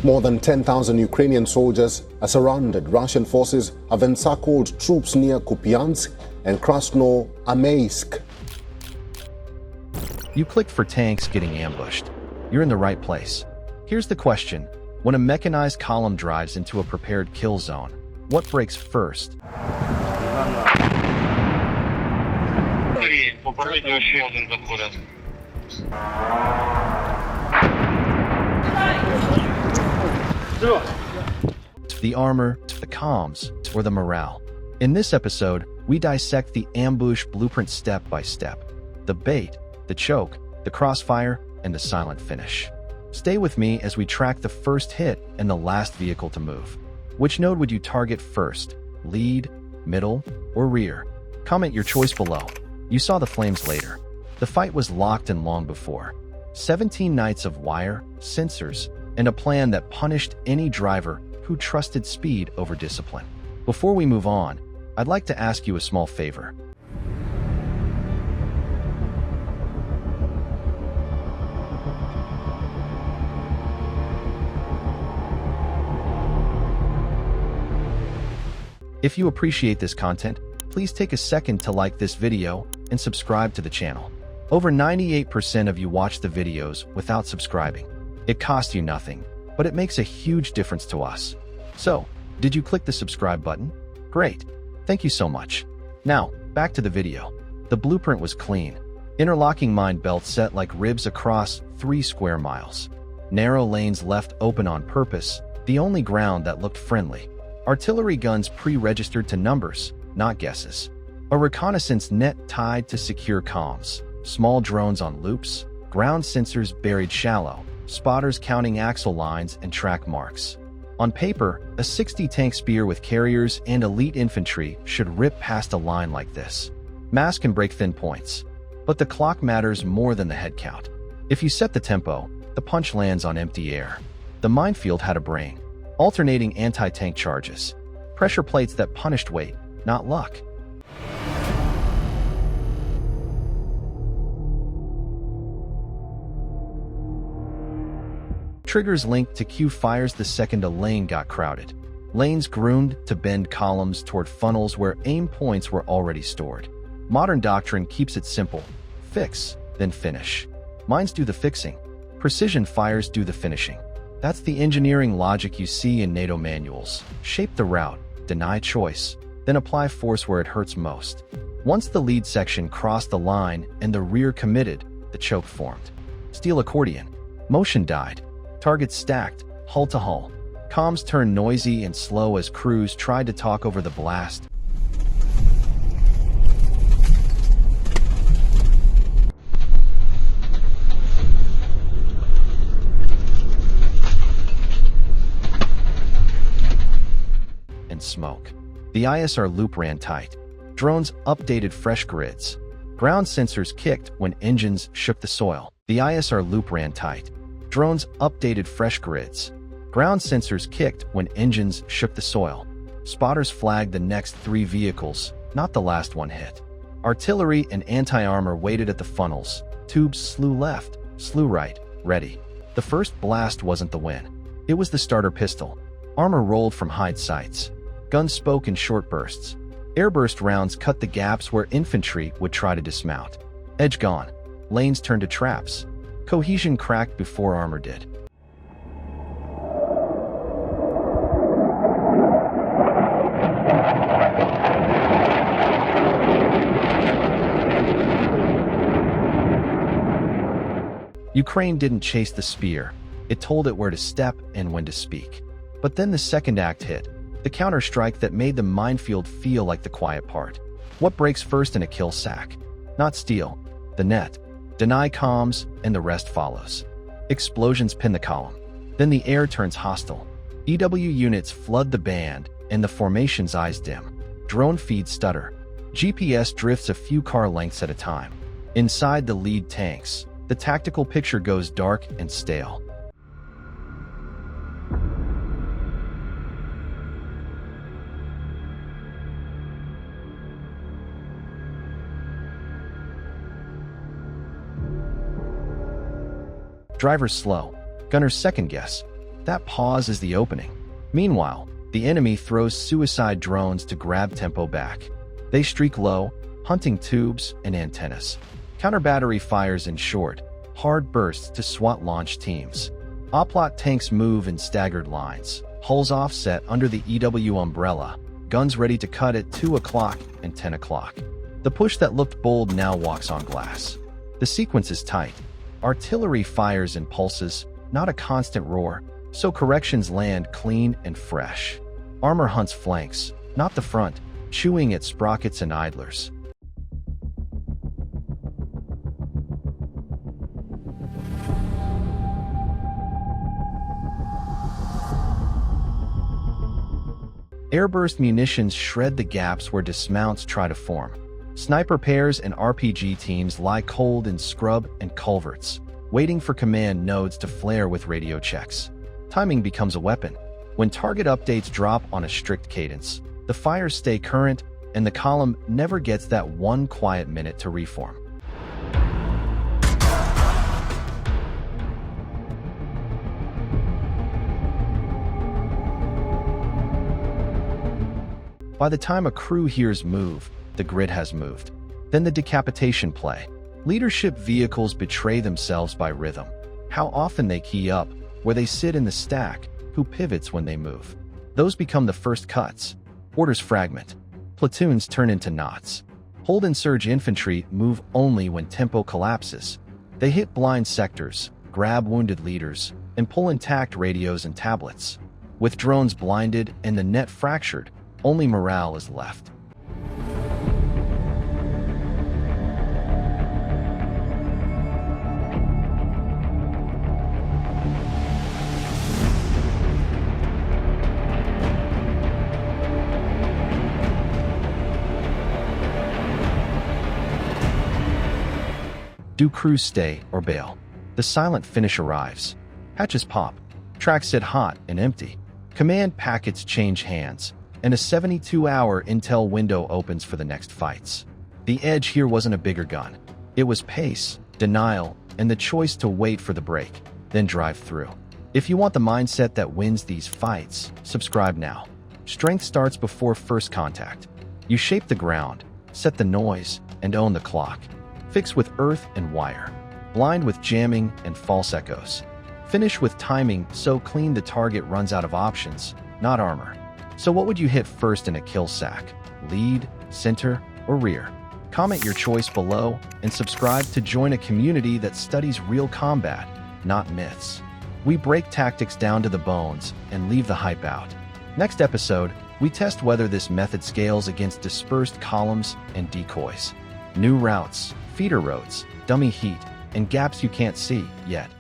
More than 10,000 Ukrainian soldiers are surrounded. Russian forces have encircled troops near Kupiansk and Krasnoarmeysk. You clicked for tanks getting ambushed. You're in the right place. Here's the question. When a mechanized column drives into a prepared kill zone, what breaks first? The armor, the comms, or the morale? In this episode, we dissect the ambush blueprint step by step. The bait, the choke, the crossfire, and the silent finish. Stay with me as we track the first hit and the last vehicle to move. Which node would you target first? Lead, middle, or rear? Comment your choice below. You saw the flames later. The fight was locked and long before. 17 nights of wire, sensors, and a plan that punished any driver who trusted speed over discipline. Before we move on, I'd like to ask you a small favor. If you appreciate this content, please take a second to like this video and subscribe to the channel. Over 98% of you watch the videos without subscribing. It costs you nothing, but it makes a huge difference to us. So, did you click the subscribe button? Great. Thank you so much. Now, back to the video. The blueprint was clean. Interlocking mine belts set like ribs across 3 square miles. Narrow lanes left open on purpose, the only ground that looked friendly. Artillery guns pre-registered to numbers, not guesses. A reconnaissance net tied to secure comms. Small drones on loops, ground sensors buried shallow, spotters counting axle lines and track marks. On paper, a 60-tank spear with carriers and elite infantry should rip past a line like this. Mass can break thin points, but the clock matters more than the head count. If you set the tempo, the punch lands on empty air. The minefield had a brain. Alternating anti-tank charges. Pressure plates that punished weight, not luck. Triggers linked to Q fires the second a lane got crowded. Lanes groomed to bend columns toward funnels where aim points were already stored. Modern doctrine keeps it simple. Fix, then finish. Mines do the fixing. Precision fires do the finishing. That's the engineering logic you see in NATO manuals. Shape the route, deny choice, then apply force where it hurts most. Once the lead section crossed the line and the rear committed, the choke formed. Steel accordion. Motion died. Targets stacked, hull to hull. Comms turned noisy and slow as crews tried to talk over the blast. Smoke. The ISR loop ran tight. Drones updated fresh grids. Ground sensors kicked when engines shook the soil. The ISR loop ran tight. Drones updated fresh grids. Ground sensors kicked when engines shook the soil. Spotters flagged the next 3 vehicles, not the last one hit. Artillery and anti-armor waited at the funnels. Tubes slew left, slew right, ready. The first blast wasn't the win. It was the starter pistol. Armor rolled from hide sights. Guns spoke in short bursts. Airburst rounds cut the gaps where infantry would try to dismount. Edge gone. Lanes turned to traps. Cohesion cracked before armor did. Ukraine didn't chase the spear. It told it where to step and when to speak. But then the second act hit. The counter-strike that made the minefield feel like the quiet part. What breaks first in a kill sack? Not steel, the net. Deny comms, and the rest follows. Explosions pin the column. Then the air turns hostile. EW units flood the band, and the formation's eyes dim. Drone feeds stutter. GPS drifts a few car lengths at a time. Inside the lead tanks, the tactical picture goes dark and stale. Drivers slow. Gunners second guess. That pause is the opening. Meanwhile, the enemy throws suicide drones to grab tempo back. They streak low, hunting tubes and antennas. Counter-battery fires in short, hard bursts to SWAT launch teams. Oplot tanks move in staggered lines, hulls offset under the EW umbrella, guns ready to cut at 2 o'clock and 10 o'clock. The push that looked bold now walks on glass. The sequence is tight. Artillery fires in pulses, not a constant roar, so corrections land clean and fresh. Armor hunts flanks, not the front, chewing at sprockets and idlers. Airburst munitions shred the gaps where dismounts try to form. Sniper pairs and RPG teams lie cold in scrub and culverts, waiting for command nodes to flare with radio checks. Timing becomes a weapon. When target updates drop on a strict cadence, the fires stay current, and the column never gets that one quiet minute to reform. By the time a crew hears move, the grid has moved. Then the decapitation play. Leadership vehicles betray themselves by rhythm. How often they key up, where they sit in the stack, who pivots when they move. Those become the first cuts. Orders fragment. Platoons turn into knots. Hold and surge infantry move only when tempo collapses. They hit blind sectors, grab wounded leaders, and pull intact radios and tablets. With drones blinded and the net fractured, only morale is left. Do crews stay or bail? The silent finish arrives. Hatches pop. Tracks sit hot and empty. Command packets change hands, and a 72-hour intel window opens for the next fights. The edge here wasn't a bigger gun. It was pace, denial, and the choice to wait for the break, then drive through. If you want the mindset that wins these fights, subscribe now. Strength starts before first contact. You shape the ground, set the noise, and own the clock. Fix with earth and wire. Blind with jamming and false echoes. Finish with timing so clean the target runs out of options, not armor. So what would you hit first in a kill sack? Lead, center, or rear? Comment your choice below and subscribe to join a community that studies real combat, not myths. We break tactics down to the bones and leave the hype out. Next episode, we test whether this method scales against dispersed columns and decoys. New routes, feeder roads, dummy heat, and gaps you can't see yet.